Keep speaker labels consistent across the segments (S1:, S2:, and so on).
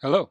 S1: Hello,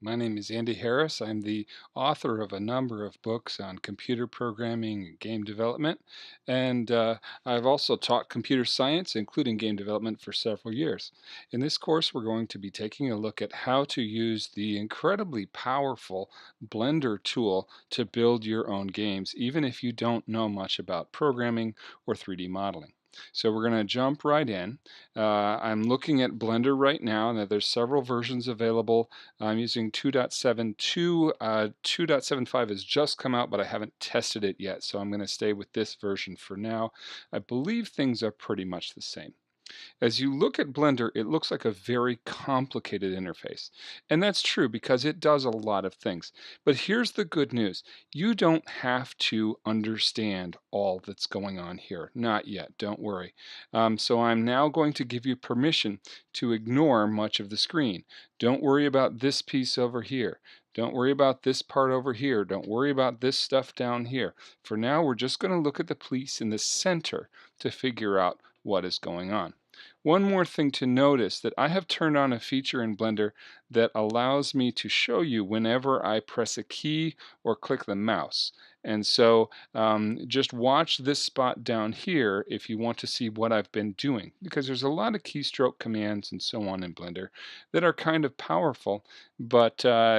S1: my name is Andy Harris. I'm the author of a number of books on computer programming and game development, and I've also taught computer science, including game development, for several years. In this course, we're going to be taking a look at how to use the incredibly powerful Blender tool to build your own games, even if you don't know much about programming or 3D modeling. So we're going to jump right in. I'm looking at Blender right now, and there's several versions available. I'm using 2.72. 2.75 has just come out, but I haven't tested it yet, so I'm going to stay with this version for now. I believe things are pretty much the same. As you look at Blender, it looks like a very complicated interface. And that's true because it does a lot of things. But here's the good news. You don't have to understand all that's going on here. Not yet, don't worry. So I'm now going to give you permission to ignore much of the screen. Don't worry about this piece over here. Don't worry about this part over here. Don't worry about this stuff down here. For now, we're just going to look at the piece in the center to figure out what is going on. One more thing to notice that I have turned on a feature in Blender that allows me to show you whenever I press a key or click the mouse. And so just watch this spot down here if you want to see what I've been doing, because there's a lot of keystroke commands and so on in Blender that are kind of powerful, but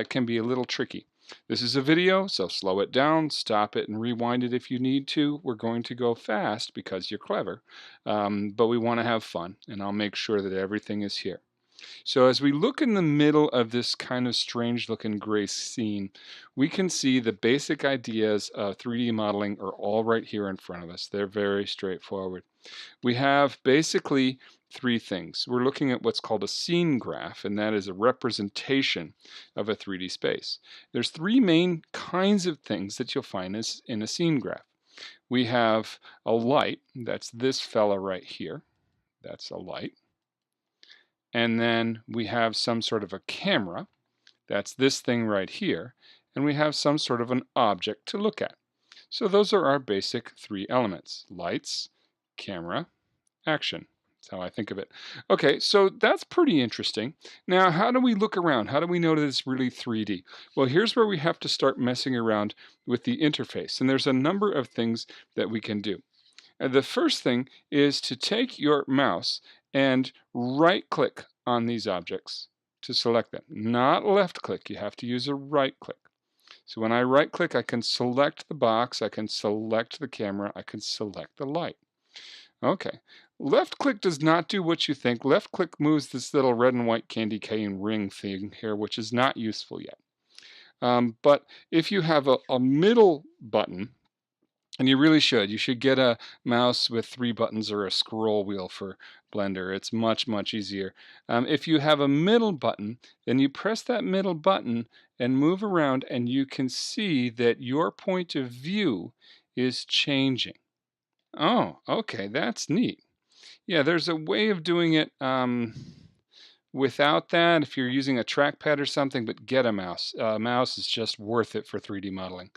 S1: can be a little tricky. This is a video, so slow it down, stop it, and rewind it if you need to. We're going to go fast because you're clever, but we want to have fun, and I'll make sure that everything is here. So as we look in the middle of this kind of strange looking gray scene, we can see the basic ideas of 3D modeling are all right here in front of us. They're very straightforward. We have basically three things. We're looking at what's called a scene graph, and that is a representation of a 3D space. There's three main kinds of things that you'll find in a scene graph. We have a light, that's this fella right here. That's a light. And then we have some sort of a camera, that's this thing right here, and we have some sort of an object to look at. So those are our basic three elements: lights, camera, action. That's how I think of it. Okay, so that's pretty interesting. Now, how do we look around? How do we know that it's really 3D? Well, here's where we have to start messing around with the interface, and there's a number of things that we can do. The first thing is to take your mouse and right-click on these objects to select them. Not left-click, you have to use a right-click. So when I right-click, I can select the box, I can select the camera, I can select the light. Okay. Left click does not do what you think. Left click moves this little red and white candy cane ring thing here, which is not useful yet. But if you have a middle button, and you should get a mouse with three buttons or a scroll wheel for Blender. It's much, much easier. If you have a middle button, then you press that middle button and move around, and you can see that your point of view is changing. Oh, okay, that's neat. Yeah, there's a way of doing it without that if you're using a trackpad or something, but get a mouse. A mouse is just worth it for 3D modeling.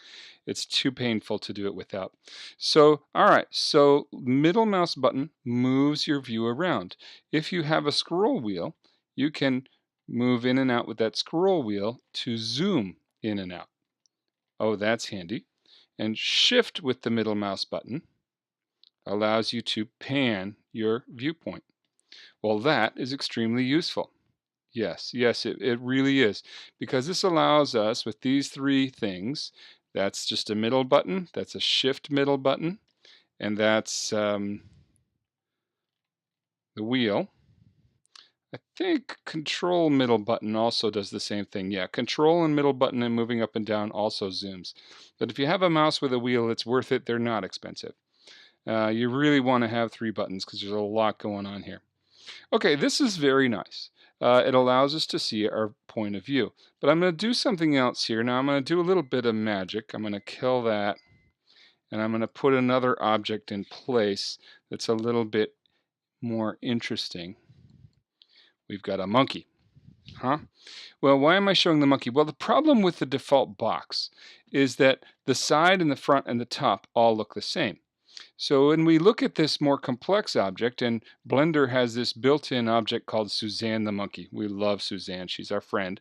S1: It's too painful to do it without. So, all right, so middle mouse button moves your view around. If you have a scroll wheel, you can move in and out with that scroll wheel to zoom in and out. Oh, that's handy. And shift with the middle mouse button allows you to pan your viewpoint. Well, that is extremely useful. Yes, it really is. Because this allows us, with these three things, that's just a middle button, that's a shift middle button, and that's the wheel. I think control middle button also does the same thing. Yeah, control and middle button and moving up and down also zooms. But if you have a mouse with a wheel, it's worth it. They're not expensive. You really want to have three buttons because there's a lot going on here. Okay, this is very nice. It allows us to see our point of view. But I'm going to do something else here. Now I'm going to do a little bit of magic. I'm going to kill that, and I'm going to put another object in place that's a little bit more interesting. We've got a monkey. Huh? Well, why am I showing the monkey? Well, the problem with the default box is that the side and the front and the top all look the same. So when we look at this more complex object, and Blender has this built-in object called Suzanne the monkey. We love Suzanne. She's our friend.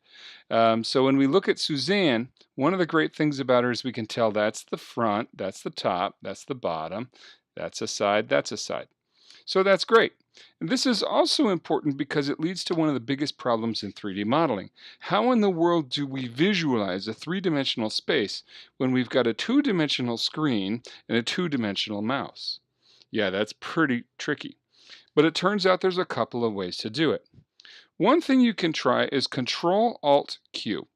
S1: So when we look at Suzanne, one of the great things about her is we can tell that's the front, that's the top, that's the bottom, that's a side, that's a side. So that's great. And this is also important because it leads to one of the biggest problems in 3D modeling. How in the world do we visualize a three-dimensional space when we've got a two-dimensional screen and a two-dimensional mouse? Yeah, that's pretty tricky. But it turns out there's a couple of ways to do it. One thing you can try is Control-Alt-Q.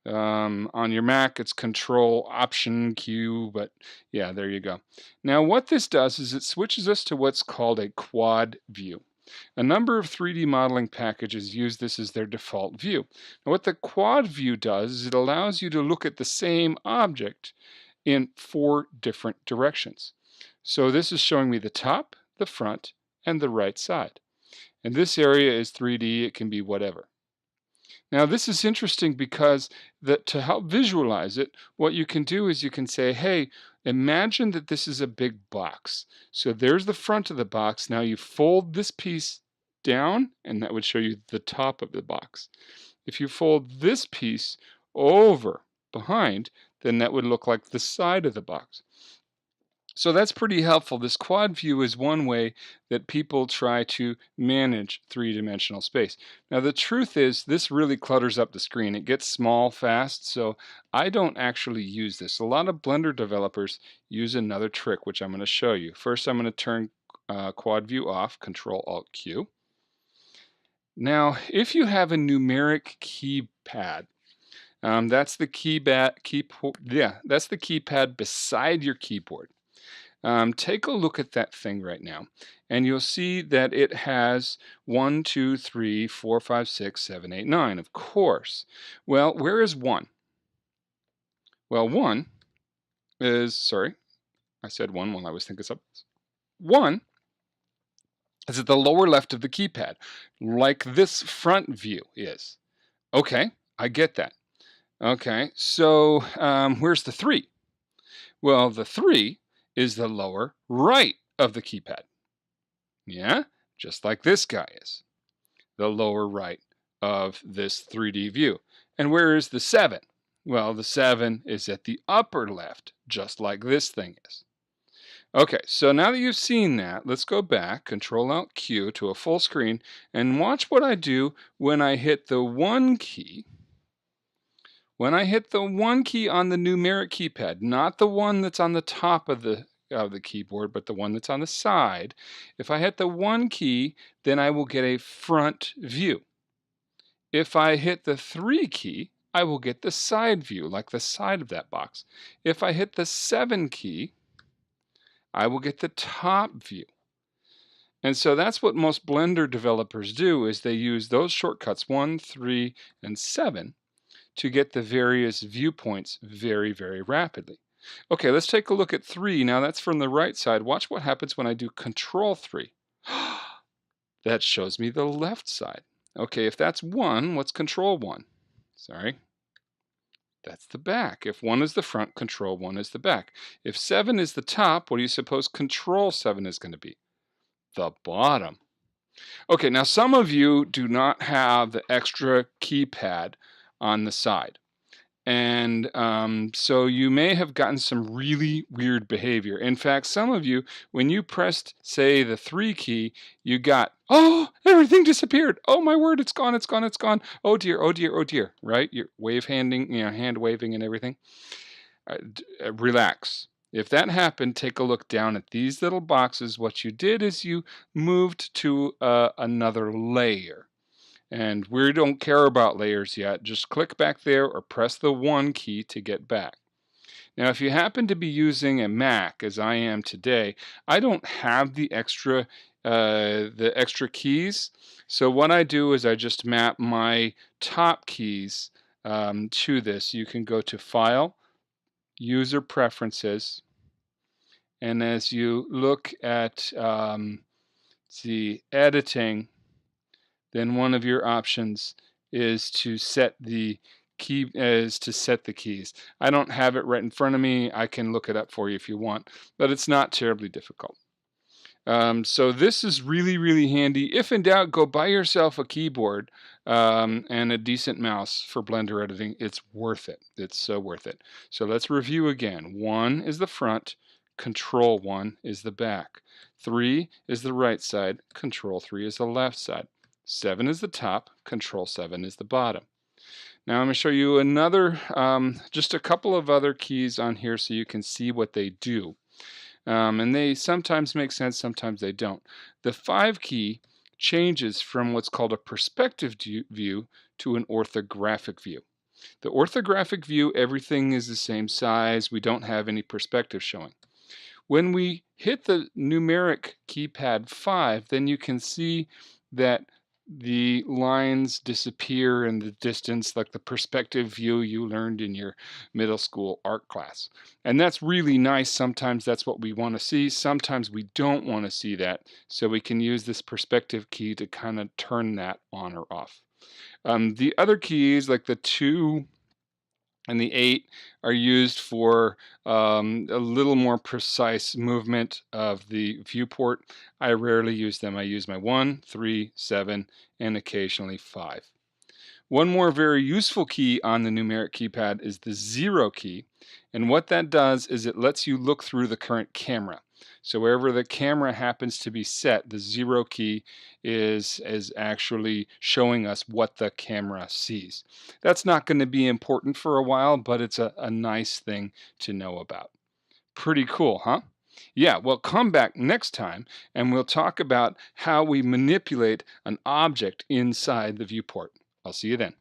S1: On your Mac, it's Control-Option-Q, but yeah, there you go. Now, what this does is it switches us to what's called a quad view. A number of 3D modeling packages use this as their default view. Now, what the quad view does is it allows you to look at the same object in 4 different directions. So this is showing me the top, the front, and the right side. And this area is 3D, it can be whatever. Now this is interesting because to help visualize it, what you can do is you can say, hey, imagine that this is a big box. So there's the front of the box. Now you fold this piece down, and that would show you the top of the box. If you fold this piece over behind, then that would look like the side of the box. So that's pretty helpful. This quad view is one way that people try to manage three-dimensional space. Now the truth is this really clutters up the screen. It gets small fast, so I don't actually use this. A lot of Blender developers use another trick, which I'm going to show you. First I'm going to turn quad view off, Control-Alt-Q. Now if you have a numeric keypad, that's the that's the keypad beside your keyboard. Take a look at that thing right now, and you'll see that it has 1, 2, 3, 4, 5, 6, 7, 8, 9, of course. Well, where is 1? Well, 1 is, sorry, I said 1 while I was thinking something else. 1 is at the lower left of the keypad, like this front view is. Okay, I get that. Okay, so where's the 3? Well, the 3 is the lower right of the keypad. Yeah, just like this guy is, the lower right of this 3D view. And where is the 7? Well, the 7 is at the upper left, just like this thing is. Okay, so now that you've seen that, let's go back, Control-Alt-Q to a full screen, and watch what I do when I hit the 1 key. When I hit the 1 key on the numeric keypad, not the one that's on the top of the keyboard, but the one that's on the side. If I hit the 1 key, then I will get a front view. If I hit the 3 key, I will get the side view, like the side of that box. If I hit the 7 key, I will get the top view. And so that's what most Blender developers do, is they use those shortcuts 1, 3, and 7 to get the various viewpoints very, very rapidly. Okay, let's take a look at 3. Now that's from the right side. Watch what happens when I do Control 3. That shows me the left side. Okay, if that's 1, what's Control 1? Sorry. That's the back. If 1 is the front, Control 1 is the back. If 7 is the top, what do you suppose Control 7 is going to be? The bottom. Okay, now some of you do not have the extra keypad on the side. And so you may have gotten some really weird behavior. In fact, some of you, when you pressed, say, the 3 key, you got, oh, everything disappeared. Oh, my word, it's gone, it's gone, it's gone. Oh, dear, oh, dear, oh, dear, right? You're wave-handing, hand waving and everything. Relax. If that happened, take a look down at these little boxes. What you did is you moved to another layer. And we don't care about layers yet. Just click back there or press the 1 key to get back. Now, if you happen to be using a Mac, as I am today, I don't have the extra keys. So what I do is I just map my top keys to this. You can go to File, User Preferences, and as you look at the editing, then one of your options is to set the key is to set the keys. I don't have it right in front of me. I can look it up for you if you want, but it's not terribly difficult. So this is really, really handy. If in doubt, go buy yourself a keyboard and a decent mouse for Blender editing. It's worth it. It's so worth it. So let's review again. 1 is the front, Control 1 is the back. 3 is the right side, Control 3 is the left side. 7 is the top, Control 7 is the bottom. Now I'm going to show you another, just a couple of other keys on here so you can see what they do. And they sometimes make sense, sometimes they don't. The 5 key changes from what's called a perspective view to an orthographic view. The orthographic view, everything is the same size. We don't have any perspective showing. When we hit the numeric keypad 5, then you can see that the lines disappear in the distance, like the perspective view you learned in your middle school art class. And that's really nice. Sometimes that's what we want to see. Sometimes we don't want to see that. So we can use this perspective key to kind of turn that on or off. The other keys, like the 2 and the 8, are used for a little more precise movement of the viewport. I rarely use them. I use my 1, 3, 7, and occasionally 5. One more very useful key on the numeric keypad is the 0 key, and what that does is it lets you look through the current camera. So wherever the camera happens to be set, the 0 key is actually showing us what the camera sees. That's not going to be important for a while, but it's a nice thing to know about. Pretty cool, huh? Yeah, well, come back next time and we'll talk about how we manipulate an object inside the viewport. I'll see you then.